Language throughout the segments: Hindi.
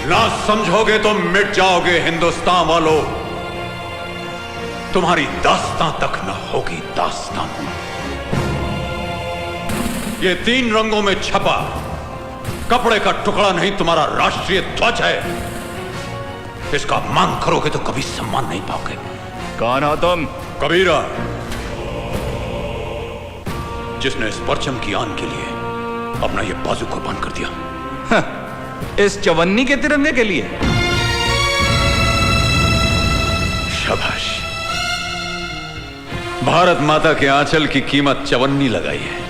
ना समझोगे तो मिट जाओगे हिंदुस्तान वालों। तुम्हारी दास्तां तक न होगी दास्तां। ये 3 रंगों में छपा कपड़े का टुकड़ा नहीं तुम्हारा राष्ट्रीय ध्वज है। इसका मांग करोगे तो कभी सम्मान नहीं पाओगे। कौन हो तुम? कबीरा, जिसने इस परचम की आन के लिए अपना ये बाजू कुर्बान कर दिया। इस चवन्नी के तिरंगे के लिए? शाबाश। भारत माता के आंचल की कीमत चवन्नी लगाई है,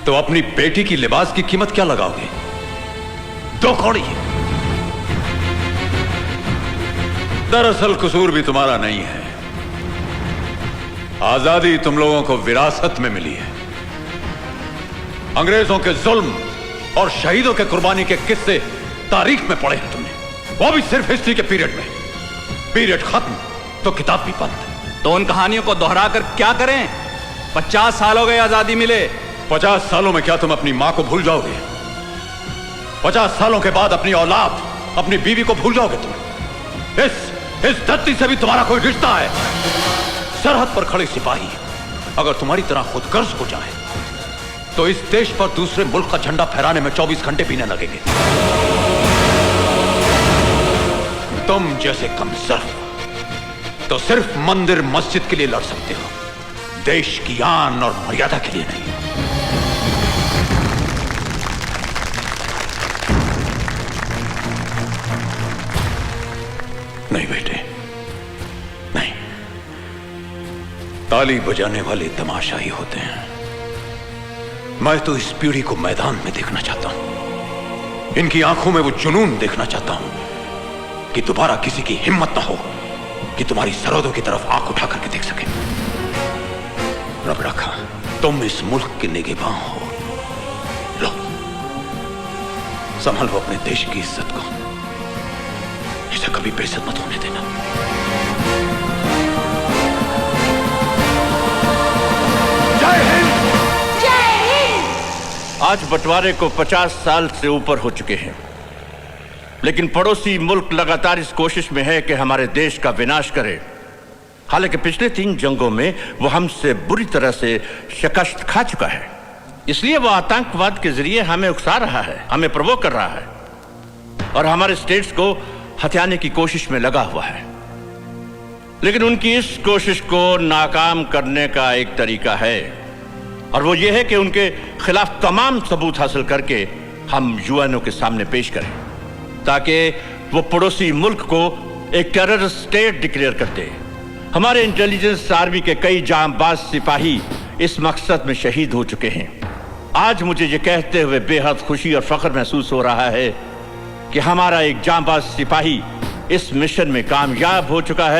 तो अपनी बेटी की लिबास की कीमत क्या लगाओगे? 2 कौड़ी। दरअसल कसूर भी तुम्हारा नहीं है। आजादी तुम लोगों को विरासत में मिली है। अंग्रेजों के जुल्म और शहीदों के कुर्बानी के किस्से तारीख में पढ़े हैं तुमने, वो भी सिर्फ हिस्ट्री के पीरियड में। पीरियड खत्म तो किताब भी बंद। तो उन कहानियों को दोहराकर क्या करें? 50 साल हो गए आजादी मिले। 50 सालों में क्या तुम अपनी मां को भूल जाओगे? 50 सालों के बाद अपनी औलाद, अपनी बीवी को भूल जाओगे तुम? इस धरती से भी तुम्हारा कोई रिश्ता है? सरहद पर खड़े सिपाही अगर तुम्हारी तरह खुदगर्ज हो जाए तो इस देश पर दूसरे मुल्क का झंडा फहराने में 24 घंटे भी न लगेंगे। तुम जैसे कमजोर तो सिर्फ मंदिर मस्जिद के लिए लड़ सकते हो, देश की आन और मर्यादा के लिए नहीं। नहीं बेटे, नहीं। ताली बजाने वाले तमाशाई होते हैं। मैं तो इस पीढ़ी को मैदान में देखना चाहता हूं। इनकी आंखों में वो जुनून देखना चाहता हूं कि दोबारा किसी की हिम्मत ना हो कि तुम्हारी सरहदों की तरफ आंख उठा करके देख सके। रब रखा, तुम इस मुल्क के निगहबान हो। लो, संभालो अपने देश की इज्जत को। इसे कभी बेइज्जत मत होने देना। जय हिंद। जय हिंद। आज बंटवारे को 50 साल से ऊपर हो चुके हैं, लेकिन पड़ोसी मुल्क लगातार इस कोशिश में है कि हमारे देश का विनाश करे। हालांकि पिछले 3 जंगों में वो हमसे बुरी तरह से शिकस्त खा चुका है, इसलिए वो आतंकवाद के जरिए हमें उकसा रहा है, हमें प्रवोक कर रहा है और हमारे स्टेट्स को हथियाने की कोशिश में लगा हुआ है। लेकिन उनकी इस कोशिश को नाकाम करने का एक तरीका है, और वो ये है कि उनके खिलाफ तमाम सबूत हासिल करके हम यूएनओ के सामने पेश करें, ताकि वो पड़ोसी मुल्क को एक टेररिस्ट स्टेट डिक्लेयर करते। हमारे इंटेलिजेंस आर्मी के कई जांबाज सिपाही इस मकसद में शहीद हो चुके हैं। आज मुझे ये कहते हुए बेहद खुशी और फख्र महसूस हो रहा है कि हमारा एक जांबाज सिपाही इस मिशन में कामयाब हो चुका है।